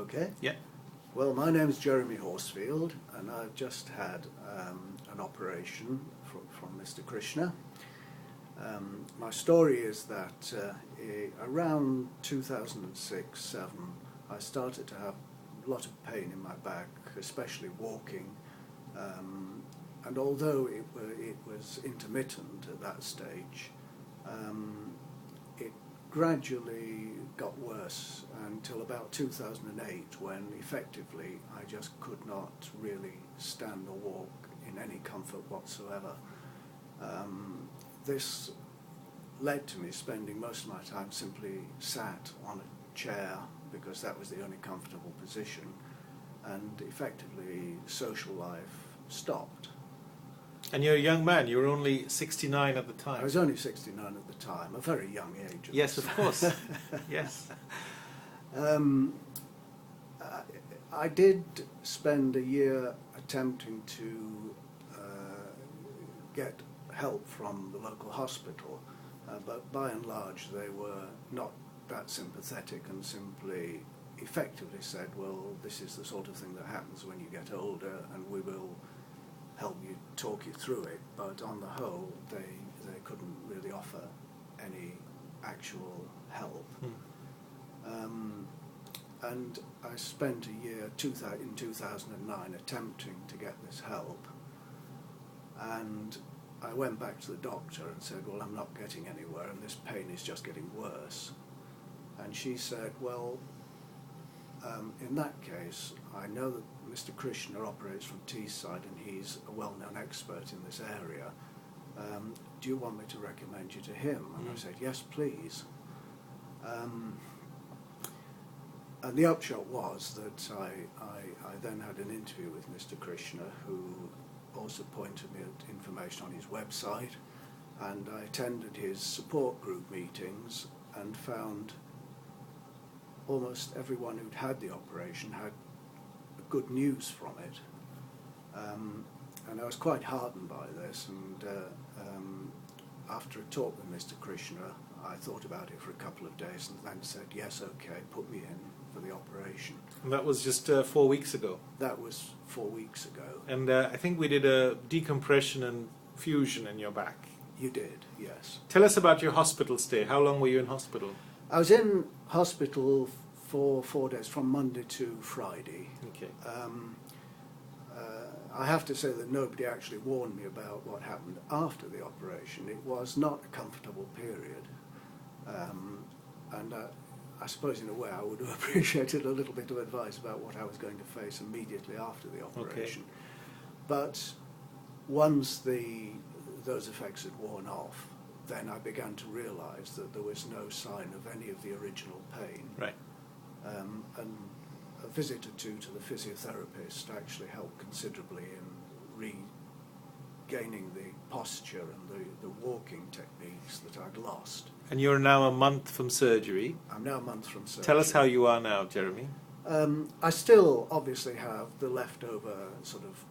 Okay. Yeah. Well, my name is Jeremy Horsfield, and I've just had an operation from Mr. Krishna. My story is that around 2006-07, I started to have a lot of pain in my back, especially walking. And although it was intermittent at that stage, it gradually got worse until about 2008, when effectively I just could not really stand or walk in any comfort whatsoever. This led to me spending most of my time simply sat on a chair, because that was the only comfortable position, and effectively social life stopped. And you're a young man. You were only 69 at the time. I was only 69 at the time, a very young age. Yes, of course. Yes. I did spend a year attempting to get help from the local hospital, but by and large they were not that sympathetic and simply effectively said, well, this is the sort of thing that happens when you get older, and we will help you, talk you through it. But on the whole, they couldn't really offer any actual help. And I spent a year in 2009 attempting to get this help, and I went back to the doctor and said, well, I'm not getting anywhere, and this pain is just getting worse. And she said, well, in that case, I know that Mr. Krishna operates from Teesside, and he's a well-known expert in this area. Do you want me to recommend you to him? And I said, yes, please. And the upshot was that I then had an interview with Mr. Krishna, who also pointed me at information on his website, and I attended his support group meetings and found almost everyone who'd had the operation had good news from it. And I was quite heartened by this, and after a talk with Mr. Krishna, I thought about it for a couple of days and then said, yes, okay, put me in for the operation. And that was just 4 weeks ago. That was 4 weeks ago. And I think we did a decompression and fusion in your back. You did, yes. Tell us about your hospital stay. How long were you in hospital? I was in hospital for 4 days, from Monday to Friday. Okay. I have to say that nobody actually warned me about what happened after the operation. It was not a comfortable period. And I suppose in a way I would have appreciated a little bit of advice about what I was going to face immediately after the operation. Okay. But once those effects had worn off, then I began to realise that there was no sign of any of the original pain. Right. And a visit or two to the physiotherapist actually helped considerably in regaining the posture and the walking techniques that I'd lost. And you're now a month from surgery. I'm now a month from surgery. Tell us how you are now, Jeremy. I still obviously have the leftover sort of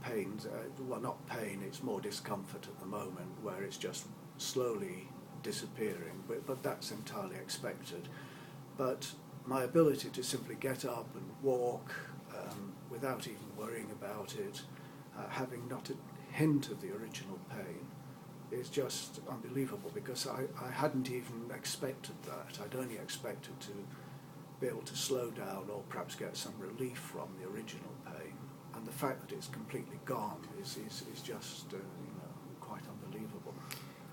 pains. Well, not pain, it's more discomfort at the moment, where it's just slowly disappearing, but that's entirely expected. But my ability to simply get up and walk without even worrying about it, having not a hint of the original pain, is just unbelievable, because I hadn't even expected that. I'd only expected to be able to slow down or perhaps get some relief from the original pain. And the fact that it's completely gone is just quite unbelievable.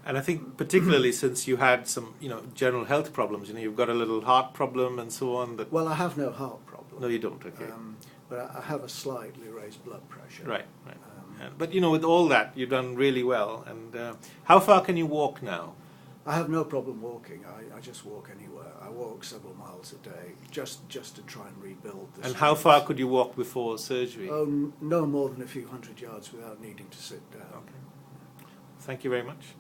And I think particularly since you had some general health problems, you've got a little heart problem and so on. Well, I have no heart problem. No, you don't. Okay. But I have a slightly raised blood pressure. Right. But with all that, you've done really well. And how far can you walk now? I have no problem walking. I just walk anywhere. I walk several miles a day, just to try and rebuild the strength. How far could you walk before surgery? Oh, no more than a few hundred yards without needing to sit down. Okay. Thank you very much.